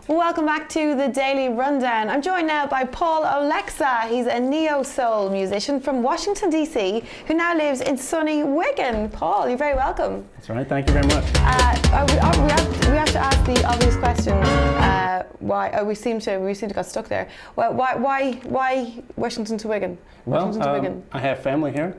Welcome back to the Daily Rundown. I'm joined now by Paul Olexa. He's a neo-soul musician from Washington, D.C., who now lives in sunny Wigan. Paul, you're very welcome. That's right, thank you very much. We have to ask the obvious question. Why? Oh, we seem to got stuck there. Well, why Washington to Wigan? Well, I have family here,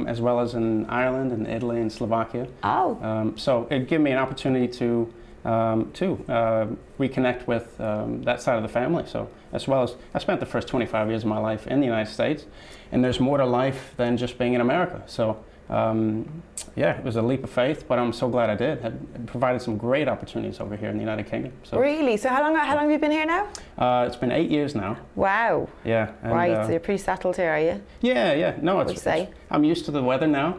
as well as in Ireland and Italy and Slovakia. Oh. So it gave me an opportunity to reconnect with that side of the family. So as well as I spent the first 25 years of my life in the United States, and there's more to life than just being in America. So yeah, it was a leap of faith, but I'm so glad I did. It provided some great opportunities over here in the United Kingdom. So, really? So how long have you been here now? It's been 8 years now. Wow. Yeah. And, right, so you're pretty settled here, are you? Yeah. No, I'm used to the weather now.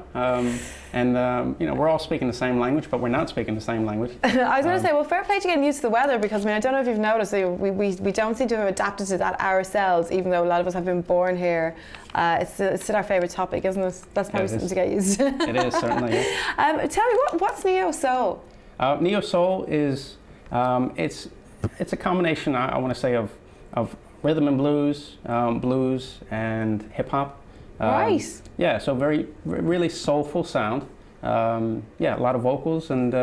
You know, we're all speaking the same language, but we're not speaking the same language. I was going to say, well, fair play to getting used to the weather, because I mean, I don't know if you've noticed, we don't seem to have adapted to that ourselves, even though a lot of us have been born here. It's still our favourite topic, isn't it? That's probably something to get used to. It is, certainly. Yeah. Tell me, what's neo-soul? Neo-soul is, it's a combination, I want to say, of rhythm and blues, blues and hip-hop. Right. Yeah, so really soulful sound. Yeah, a lot of vocals and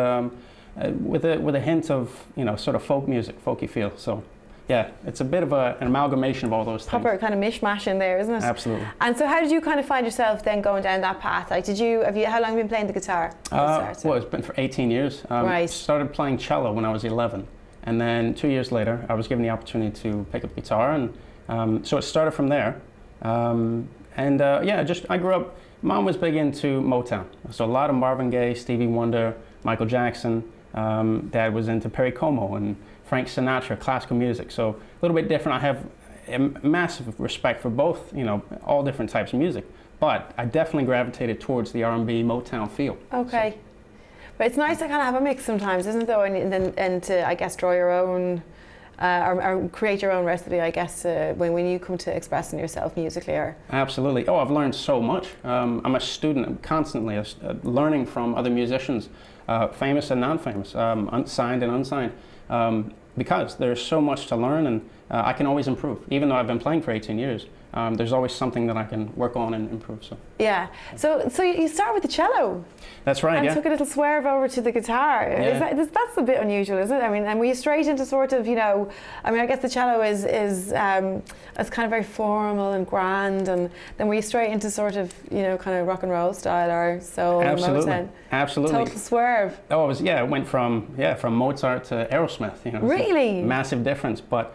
with a hint of, you know, sort of folk music, folky feel. So yeah, it's a bit of an amalgamation of all those things. Proper kind of mishmash in there, isn't it? Absolutely. And so how did you kind of find yourself then going down that path? Like, how long have you been playing the guitar? Well, it's been for 18 years. Right. Started playing cello when I was 11. And then 2 years later, I was given the opportunity to pick up guitar. And so it started from there. Yeah, I grew up, Mom was big into Motown. So a lot of Marvin Gaye, Stevie Wonder, Michael Jackson. Dad was into Perry Como and Frank Sinatra, classical music. So a little bit different. I have a massive respect for both, you know, all different types of music. But I definitely gravitated towards the R&B Motown feel. Okay. So. But it's nice to kind of have a mix sometimes, isn't it, though? And to, I guess, draw your own, or create your own recipe, I guess, when you come to expressing yourself musically. Or Absolutely. Oh, I've learned so much. I'm a student. I'm constantly learning from other musicians, famous and non-famous, signed and unsigned, because there's so much to learn, and I can always improve. Even though I've been playing for 18 years, there's always something that I can work on and improve. So yeah. So you start with the cello. That's right. And took a little swerve over to the guitar. Yeah. That's a bit unusual, isn't it? I mean, and were you straight into sort of, you know, I mean, I guess the cello is it's kind of very formal and grand, and then were you straight into sort of, you know, kind of rock and roll style or soul? Absolutely. Motown? Absolutely. Total swerve. Oh, it went from Mozart to Aerosmith. You know, really? Massive difference, but.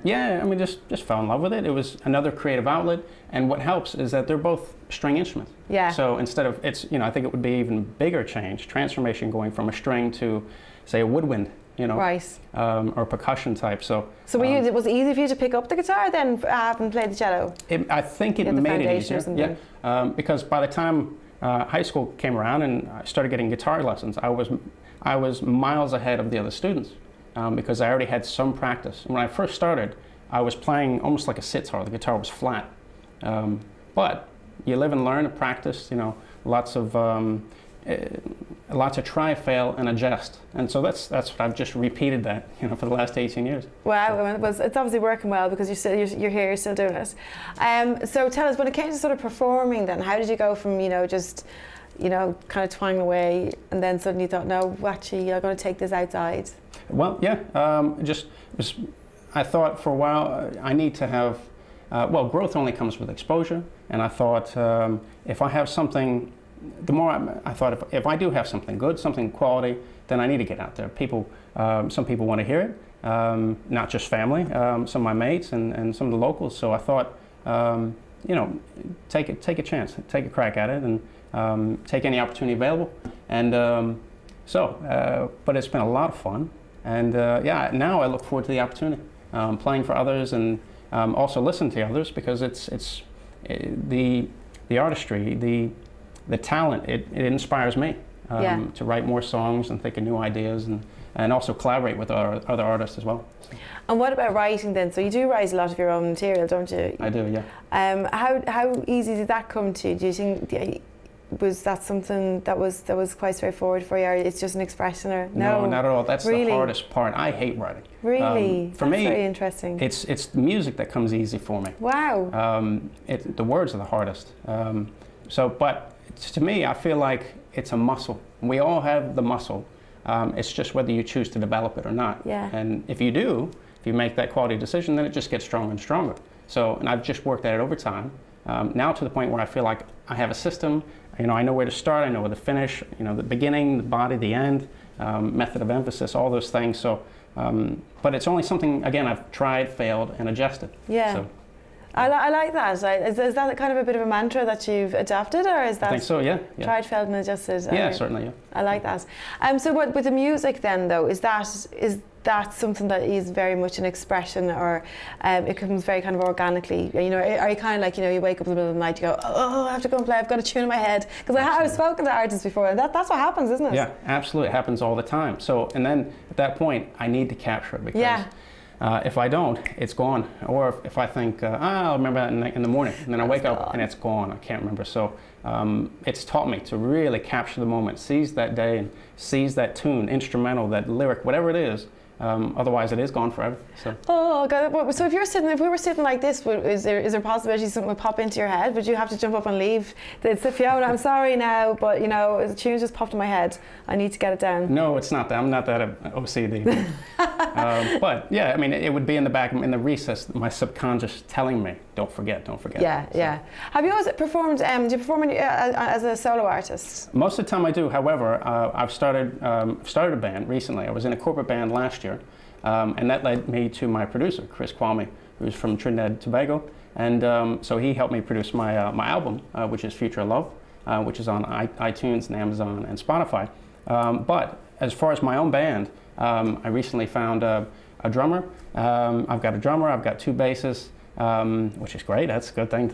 Yeah, I mean, just fell in love with it. It was another creative outlet, and what helps is that they're both string instruments. Yeah. So instead of, you know, I think it would be even bigger transformation going from a string to, say, a woodwind, you know, right, or percussion type. So was it easy for you to pick up the guitar then, having played the cello? I think it made it easier. Yeah, because by the time high school came around and I started getting guitar lessons, I was miles ahead of the other students. Because I already had some practice. When I first started, I was playing almost like a sitar. The guitar was flat. But you live and learn and practice, you know, lots of try, fail, and adjust. And so that's what I've just repeated that, you know, for the last 18 years. Wow, it's obviously working well, because you're here, you're still doing it. So tell us, when it came to sort of performing then, how did you go from, you know, just, you know, kind of twanging away, and then suddenly you thought, no, actually, I'm going to take this outside? Well, yeah, I thought for a while I need to have, growth only comes with exposure, and I thought if I have something, I thought if I do have something good, something quality, then I need to get out there. Some people want to hear it, not just family, some of my mates and some of the locals. So I thought, you know, take a chance, take a crack at it, and take any opportunity available. And but it's been a lot of fun. And yeah, now I look forward to the opportunity, playing for others, and also listen to others, because it's the artistry, the talent. It inspires me to write more songs and think of new ideas, and also collaborate with other artists as well. And what about writing then? So you do write a lot of your own material, don't you? I do, yeah. How easy did that come to? Do you think? was that something that was quite straightforward for you, or it's just an expression, or No, not at all. That's really? the hardest part. I hate writing. Really? For That's me, very interesting. it's the music that comes easy for me. Wow. The words are the hardest. But to me, I feel like it's a muscle. We all have the muscle. It's just whether you choose to develop it or not. Yeah. And if you do, if you make that quality decision, then it just gets stronger and stronger. So, and I've just worked at it over time. Now to the point where I feel like I have a system. I know where to start. I know where to finish. The beginning, the body, the end, method of emphasis, all those things. So, but it's only something, again, I've tried, failed, and adjusted. Yeah. So. I like that. Is that kind of a bit of a mantra that you've adopted, or is that? I think so. Yeah. Tried, failed, and adjusted. Yeah, certainly. Yeah. I like that. So, what with the music then, though, is that something that is very much an expression, or it comes very kind of organically? Are you kind of like, you wake up in the middle of the night, you go, oh, I have to go and play. I've got a tune in my head, because I've spoken to artists before, and that's what happens, isn't it? Yeah, absolutely. It happens all the time. So, and then at that point, I need to capture it, because. Yeah. If I don't, it's gone. Or if I think, I'll remember that in the morning, and then I wake up and it's gone. I can't remember. So it's taught me to really capture the moment, seize that day, and seize that tune, instrumental, that lyric, whatever it is. Otherwise, it is gone forever. So. Oh God! So if we were sitting like this, is there a possibility something would pop into your head? Would you have to jump up and leave? They'd say, Fiona, I'm sorry now, but the tune just popped in my head. I need to get it down. No, it's not that. I'm not that OCD. But yeah, I mean, it would be in the back, in the recess, my subconscious telling me, don't forget, don't forget. Yeah, so. Yeah. Have you always performed? Do you perform as a solo artist? Most of the time I do. However, I've started a band recently. I was in a corporate band last year. And that led me to my producer, Chris Kwame, who's from Trinidad and Tobago. And so he helped me produce my album, which is Future Love, which is on iTunes and Amazon and Spotify. But as far as my own band, I recently found a drummer. I've got a drummer, I've got 2 basses, which is great. That's a good thing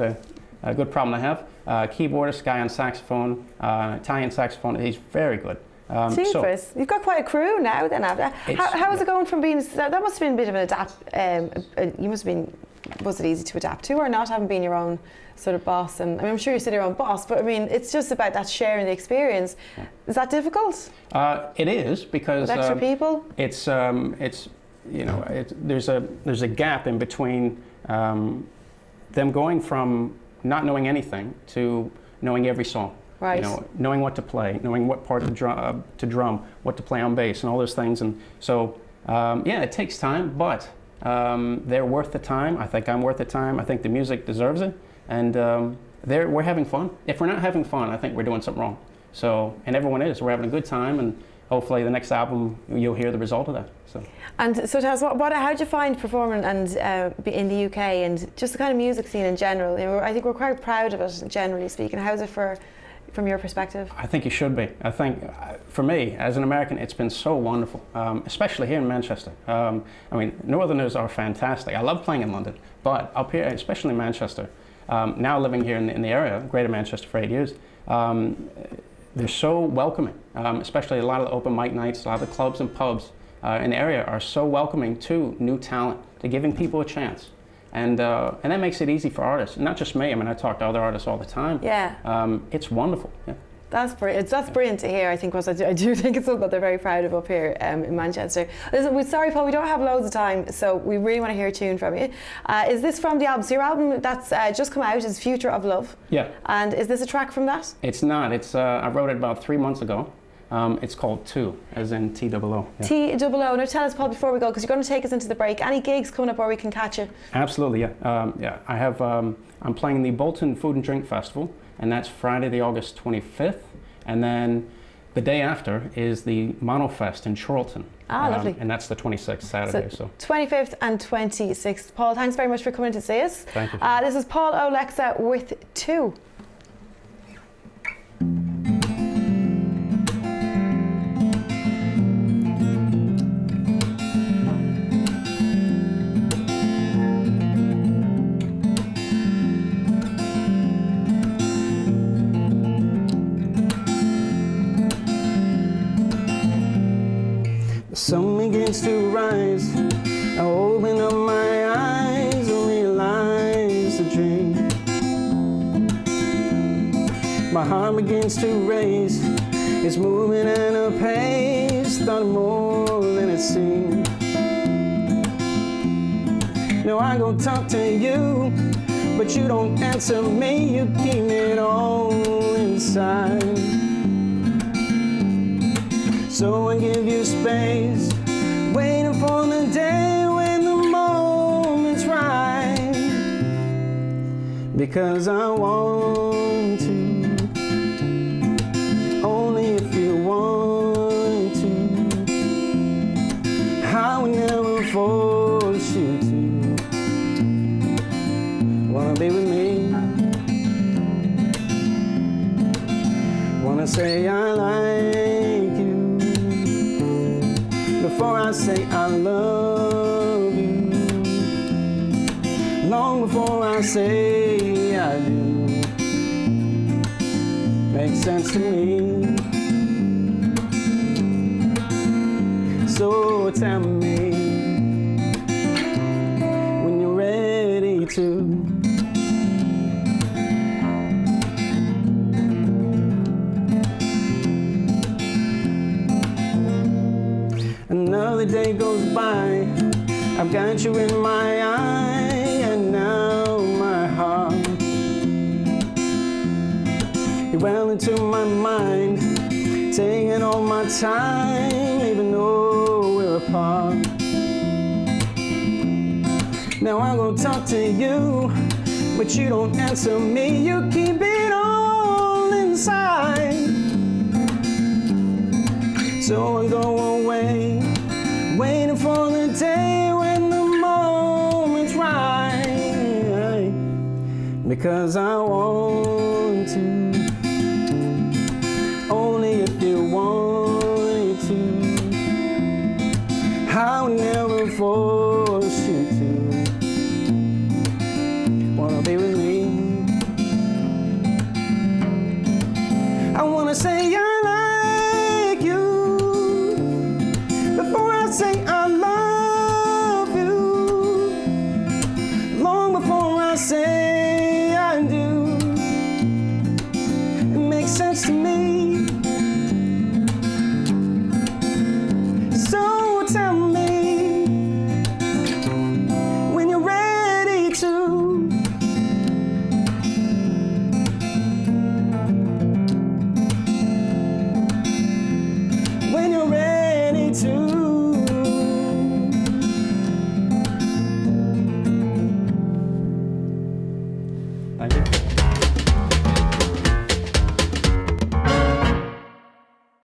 a good problem to have. Keyboardist, guy on saxophone, Italian saxophone. He's very good. Jeepers, you've got quite a crew now then. How is it going from being, that must have been a bit of an you must have been, was it easy to adapt to, or not, having been your own sort of boss? And I mean, I'm sure you're still your own boss, but I mean, it's just about that sharing the experience. Yeah. Is that difficult? It is, because with extra people? It's there's a gap in between them going from not knowing anything to knowing every song. Right. Knowing what to play, knowing what part to drum, what to play on bass, and all those things. And so, it takes time, but they're worth the time. I think I'm worth the time. I think the music deserves it, and we're having fun. If we're not having fun, I think we're doing something wrong. So, and everyone is. We're having a good time, and hopefully the next album you'll hear the result of that. So. And so tell us, how did you find performing and in the UK, and just the kind of music scene in general? I think we're quite proud of it, generally speaking. How's it from your perspective? I think you should be. I think, for me, as an American, it's been so wonderful, especially here in Manchester. I mean, Northerners are fantastic. I love playing in London, but up here, especially in Manchester, now living here in the area, Greater Manchester for 8 years, they're so welcoming, especially a lot of the open mic nights, a lot of the clubs and pubs in the area are so welcoming to new talent, to giving people a chance. And that makes it easy for artists, not just me. I mean, I talk to other artists all the time. Yeah. It's wonderful. Yeah. That's brilliant. That's brilliant to hear. I think I do think it's something that they're very proud of up here in Manchester. Listen, we're sorry, Paul, we don't have loads of time, so we really want to hear a tune from you. Is this from the album? So your album that's just come out is Future of Love. Yeah. And is this a track from that? It's not. It's I wrote it about 3 months ago. It's called Two, as in T-O-O. Yeah. T-O-O. Now tell us, Paul, before we go, because you're going to take us into the break, any gigs coming up where we can catch you? Absolutely, yeah. I have, I'm playing the Bolton Food and Drink Festival, and that's Friday the August 25th. And then the day after is the Monofest in Charlton. Lovely. And that's the 26th, Saturday. So 25th and 26th. Paul, thanks very much for coming to see us. Thank you. This is Paul Olexa with Two. The sun begins to rise. I open up my eyes and realize the dream. My My heart begins to race. It's moving at a pace, thought more than it seemed. Now I go talk to you, but you don't answer me. You keep it all inside. So I give you space, waiting for the day when the moment's right. Because I want to, only if you want to. I would never force you to. Wanna be with me? Wanna say I like you before I say I love you, long before I say I do. Makes sense to me. So tell me when you're ready to. Another day goes by, I've got you in my eye, and now my heart, you're well into my mind, taking all my time, even though we're apart. Now I go talk to you, but you don't answer me. You keep it all inside. So I go away, waiting for the day when the moment's right. Because I want to, only if you want to. I would never force you to. Wanna be with me? I wanna say